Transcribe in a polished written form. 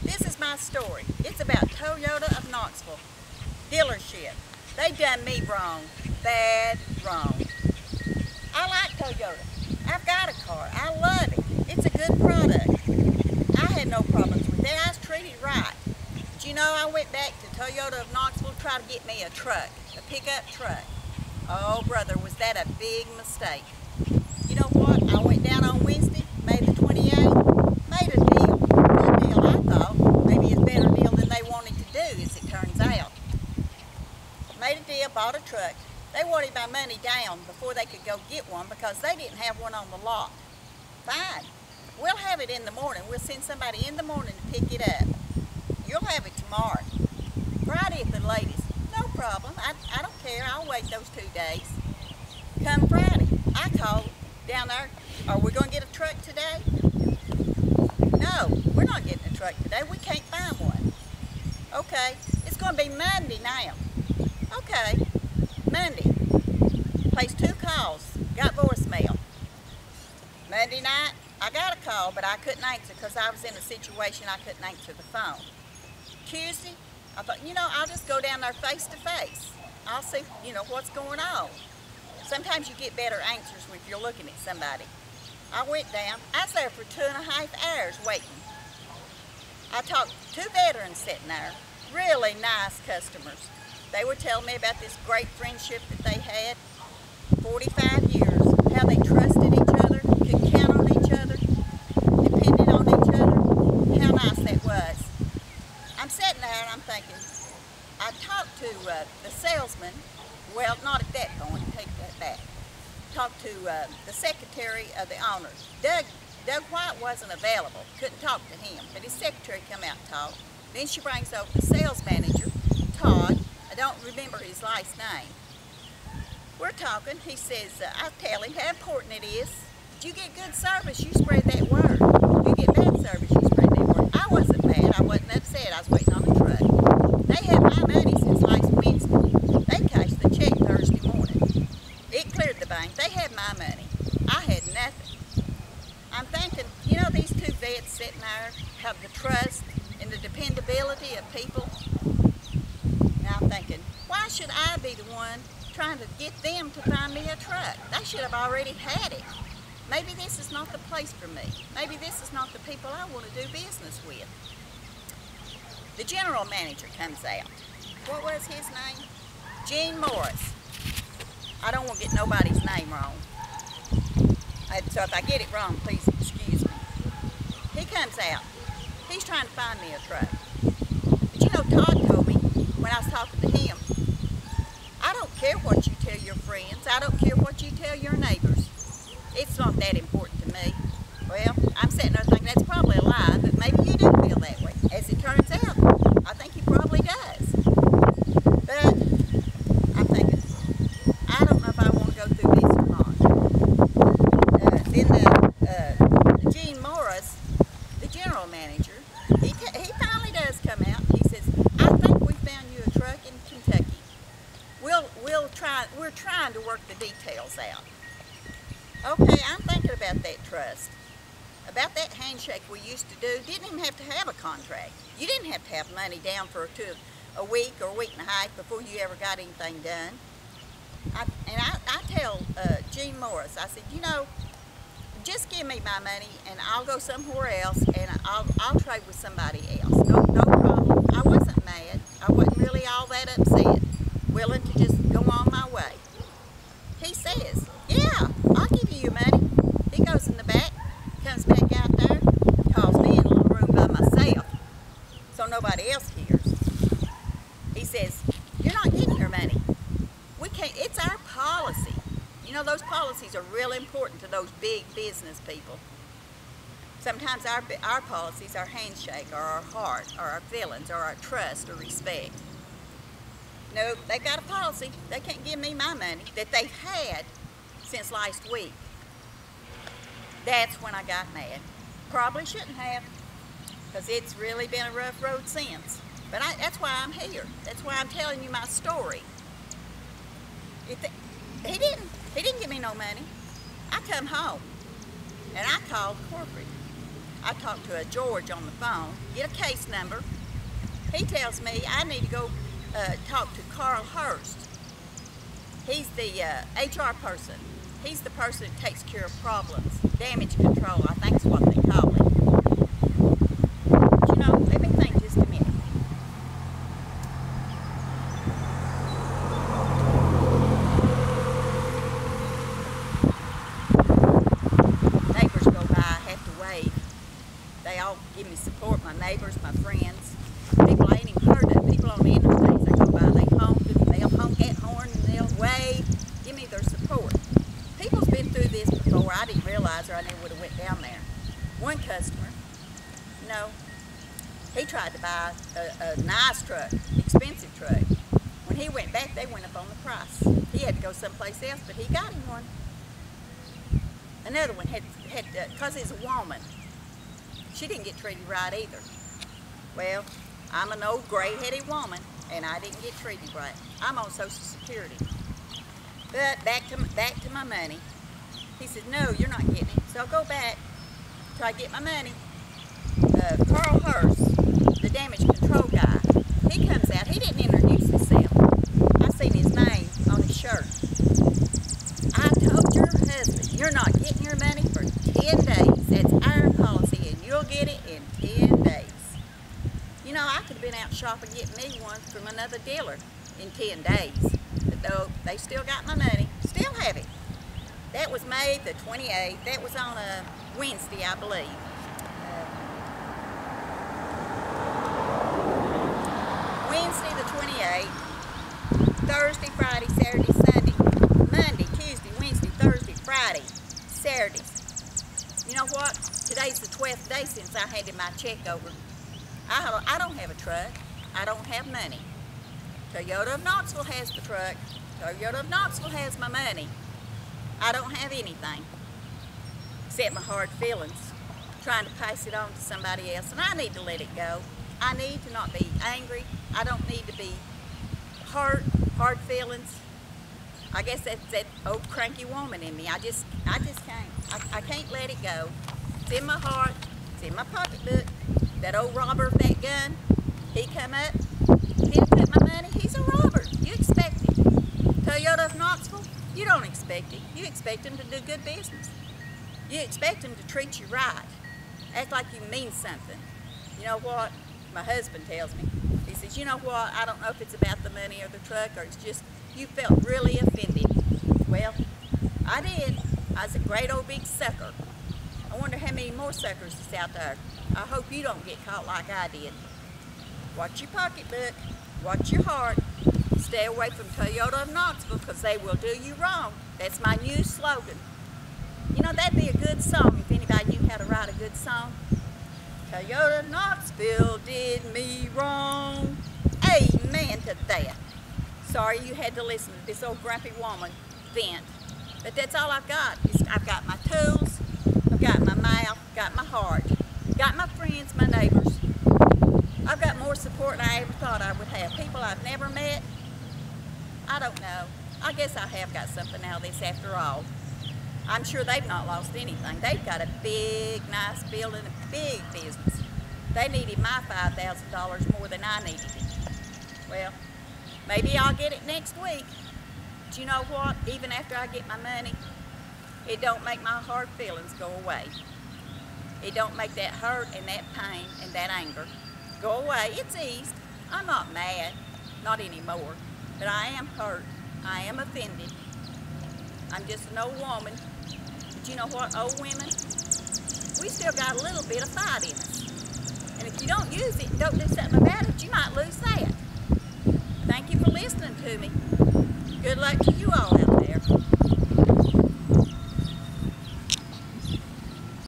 This is my story. It's about Toyota of Knoxville dealership. They done me wrong, bad wrong. I like Toyota. I've got a car. I love it. It's a good product. I had no problems with it. I was treated right. But you know, I went back to Toyota of Knoxville to try to get me a truck, a pickup truck. Oh, brother, was that a big mistake. You know what? I went down on Wednesday, May the 28th, made a deal. Good deal, I thought. Maybe a better deal than they wanted to do, as it turns out. Made a deal, bought a truck. They wanted my money down before they could go get one because they didn't have one on the lot. Fine. We'll have it in the morning. We'll send somebody in the morning to pick it up. You'll have it tomorrow. Friday at the latest. No problem. I don't care. I'll wait those 2 days. Come Friday, I called down there. Are we going to get a truck today? No, we're not getting a truck today. We can't find one. Okay, it's going to be Monday now. Okay, Monday. Placed 2 calls, got voicemail. Monday night, I got a call, but I couldn't answer because I was in a situation I couldn't answer the phone. Tuesday, I thought, you know, I'll just go down there face to face. I'll see, you know, what's going on. Sometimes you get better answers if you're looking at somebody. I went down. I was there for 2.5 hours waiting. I talked to 2 veterans sitting there, really nice customers. They were telling me about this great friendship that they had, 45 years, how they trusted each other, could count on each other, depended on each other, how nice that was. I'm sitting there and I'm thinking, I talked to the salesman, well, not at that point, take that back. Talked to the secretary of the owner. Doug White wasn't available, couldn't talk to him, but his secretary come out and talked. Then she brings over the sales manager, Todd. I don't remember his last name. We're talking, he says, I tell him how important it is. If you get good service, you spread that word. If you get bad service, you spread that word. I wasn't mad, I wasn't upset, I was waiting on the truck. They had my money since last Wednesday. They cashed the check Thursday morning. It cleared the bank, they had my money. I had nothing. I'm thinking, you know, these 2 vets sitting there have the trust and the dependability of people. Now I'm thinking, why should I be the one trying to get them to find me a truck? They should have already had it. Maybe this is not the place for me. Maybe this is not the people I want to do business with. The general manager comes out. What was his name? Gene Morris. I don't want to get nobody's name wrong. So if I get it wrong, please excuse me. He comes out. He's trying to find me a truck. But you know, Todd told me when I was talking to him, I don't care what you tell your friends. I don't care what you tell your neighbors. It's not that important to me. Well, I'm sitting there thinking that's probably a lie, but maybe you do feel that way. As it turns out, I think he probably does. But I'm thinking, I don't know if I want to go through this or not. Then Gene Morris, the general manager, he finally does come out. He says, I think we found you a truck in Kentucky. We're trying to work the details out. Okay, I'm thinking about that trust. About that handshake we used to do. Didn't even have to have a contract. You didn't have to have money down for a week or a week and a half before you ever got anything done. I tell Gene Morris, I said, you know, just give me my money and I'll go somewhere else and I'll trade with somebody else. No problem. I wasn't mad. I wasn't really all that upset. Willing to just go on my way. He says, yeah, I'll give you your money. He goes in the back, comes back out there, calls me in a little room by myself so nobody else hears. He says, you're not getting your money. We can't, it's our policy. You know, those policies are really important to those big business people. Sometimes our policies, our handshake, or our heart, or our feelings, or our trust, or respect. No, they've got a policy. They can't give me my money that they've had since last week. That's when I got mad. Probably shouldn't have, because it's really been a rough road since. But that's why I'm here. That's why I'm telling you my story. He didn't give me no money. I come home, and I called corporate. I talk to a George on the phone, get a case number. He tells me I need to go talk to Carl Hurst. He's the HR person. He's the person that takes care of problems. Damage control, I think is what they call it. But you know, let me think just a minute. Neighbors go by, I have to wave. They all give me support, my neighbors, my friends. People I ain't even heard of, people on the interstates, they go by, they honk, and they'll honk that horn, and they'll wave, give me their support. People's been through this before. I didn't realize or I never would have went down there. One customer, you know, he tried to buy a nice truck, expensive truck. When he went back, they went up on the price. He had to go someplace else, but he got him one. Another one had because he's a woman, she didn't get treated right either. Well, I'm an old gray-headed woman, and I didn't get treated right. I'm on Social Security. But back to my money. He said, no, you're not getting it. So I'll go back, try to get my money. Carl Hurst, the damage control guy, he comes out. He didn't introduce himself. I seen his name on his shirt. I told your husband, you're not getting your money for 10 days. That's our policy, and you'll get it in 10 days. You know, I could have been out shopping getting me one from another dealer in 10 days. But though they still got my money, still have it. That was May the 28th. That was on a Wednesday, I believe. Wednesday the 28th, Thursday, Friday, Saturday, Sunday, Monday, Tuesday, Wednesday, Thursday, Friday, Saturdays. You know what? Today's the 12th day since I handed my check over. I don't have a truck. I don't have money. Toyota of Knoxville has the truck. Toyota of Knoxville has my money. I don't have anything except my hard feelings, trying to pass it on to somebody else, and I need to let it go. I need to not be angry. I don't need to be hurt, hard feelings. I guess that's that old cranky woman in me. I just can't. I can't let it go. It's in my heart. It's in my pocketbook. That old robber of that gun, he come up, didn't put my money. He's a robber. You expect it. Toyota of Knoxville, you don't expect it. You expect him to do good business. You expect him to treat you right. Act like you mean something. You know what? My husband tells me. He says, you know what? I don't know if it's about the money or the truck, or it's just you felt really offended. Well, I did. I was a great old big sucker. I wonder how many more suckers is out there. I hope you don't get caught like I did. Watch your pocketbook. Watch your heart. Stay away from Toyota of Knoxville, because they will do you wrong. That's my new slogan. You know, that'd be a good song if anybody knew how to write a good song. Toyota of Knoxville did me wrong. Amen to that. Sorry you had to listen to this old grumpy woman vent. But that's all I've got. I've got my tools, I've got my mouth, got my heart, got my friends, my neighbors. I've got more support than I ever thought I would have. People I've never met. I don't know. I guess I have got something out of this after all. I'm sure they've not lost anything. They've got a big, nice building, a big business. They needed my $5,000 more than I needed it. Well, maybe I'll get it next week. But you know what? Even after I get my money, it don't make my hard feelings go away. It don't make that hurt and that pain and that anger go away. It's eased. I'm not mad, not anymore, but I am hurt. I am offended. I'm just an old woman. But you know what, old women? We still got a little bit of fight in us. And if you don't use it and don't do something about it, you might lose that. Thank you for listening to me. Good luck to you all out there.